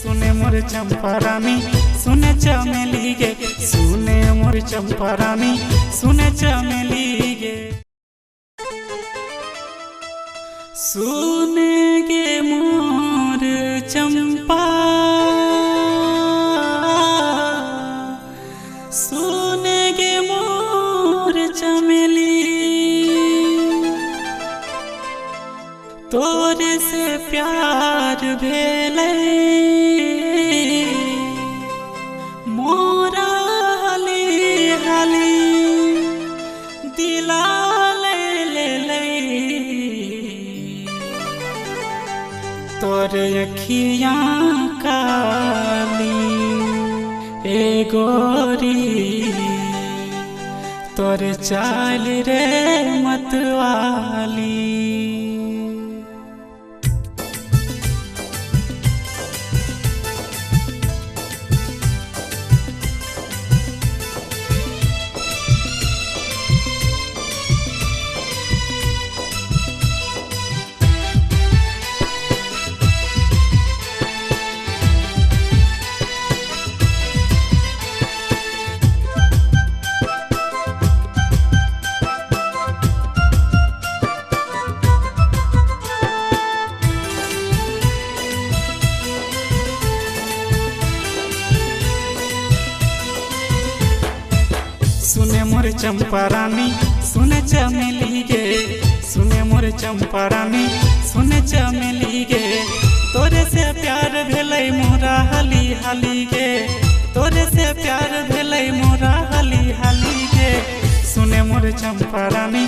सुने मोर चंपा रानी सुने चमेली गे, सुने मोर चंपा रानी सुने चमेली गे। सुने गे मोर चंपा सुने गे मोर चमेली, तोरे से प्यार भेले मोरा हाली हाली दिला ले तोरे अखियाँ काली ए गोरी, तोरे चाल रे मतवाली। सुने मोर चंपा रानी सुने चमेली गे, सुने मोर चंपा रानी सुने चमेली गे, तोरे से प्यार भेलै मोरा हाली हाली गे, तोरे से प्यार भेलै मोरा हाली हाली गे। सुने मोर चंपा रानी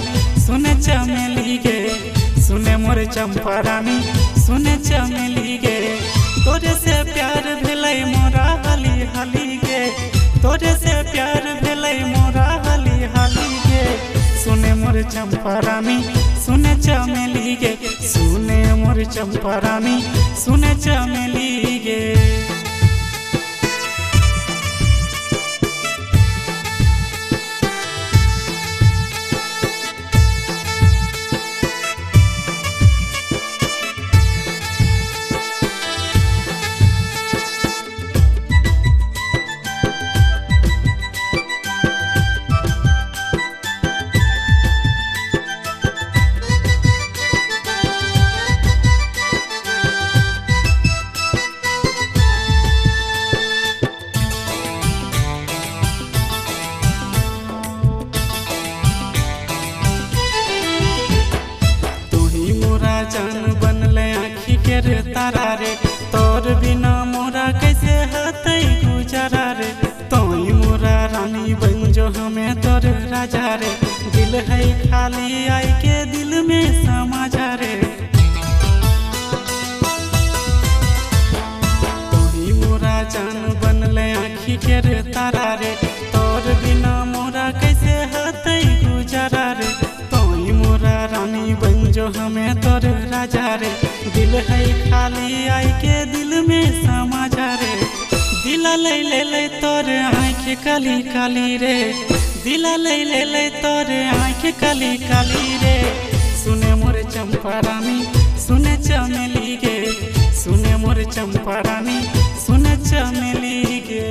सुने चमेली गे, सुने मोर चंपा रानी सुने चमेली गे, तोरे से प्यार भेलै मोरा हाली हाली गे, तोरे से प्यार भेलै मोरा हाली हाली गे। सुने मोर चंपा रानी सुने चमेली गे, सुने मोर चंपा रानी सुने चमेली गे। जान बनले आँखी के रे तारा रे, तोर बिना मोरा कैसे हतै गुजारा रे, तोई मोरा रानी बन जो हमें तोर राजा रे, दिल है खाली आई के दिल में समा जा रे। तोई मोरा जान बनले आँखी के रे तारा रे, तोर बिना मोरा कैसे हतै गुजारा रे, तोई मोरा रानी बन जो हमें तोर राजा रे, दिल है खाली आई के दिल में समा जा रे। दिला ले तोर आँख काली काली रे, दिला ले तोर आँख काली काली रे। सुने मोर चंपा रानी सुने चमेली गे, सुने मोर चंपा रानी सुने चमेली गे।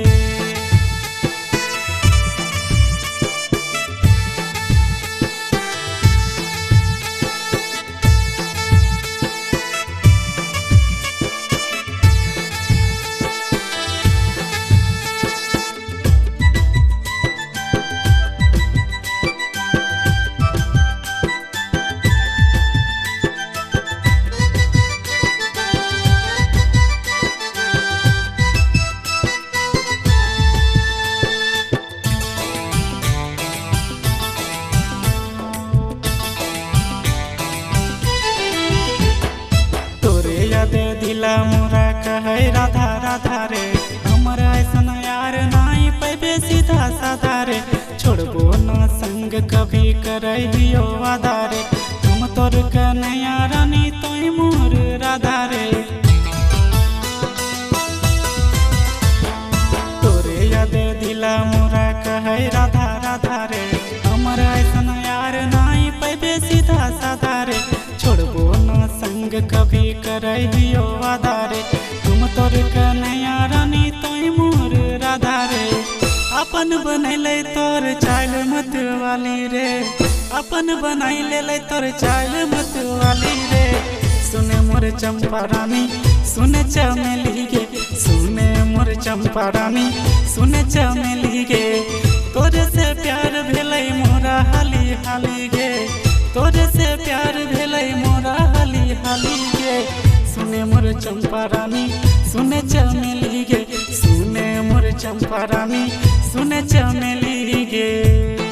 दे दिला मोरा कहे राधा राधा रे, हमारा ऐसा यार नाई पैबे सीधा साधा रे, छोड़बो न संग कभी करहियो वादा रे, हम तोर कन्हैया रानी तोई मोर राधा रे। तोरे याद दिला मोरा कहे राधा राधा रे, हमारा ऐसा यार नाई पैबे सीधा साधा रे, छोड़बो न संग कभी करहियो वादा रे, तुम तोर कन्हैया अपन बनैले तोर चाल मत वाली रे, अपन बनाई ले तोर चाल मत वाली रे। सुने मोर चंपा रानी सुने चमेली गे, सुने मोर चंपा रानी सुने चमेली गे। तोरे से प्यार भेलै मोरा हाली हाली गे, तोरे से प्यार भेलै मोरा हाली हाली गे। सुने मोर चंपा रानी सुने चमेली गे, सुने मोर चंपा रानी सुने चमेली गे।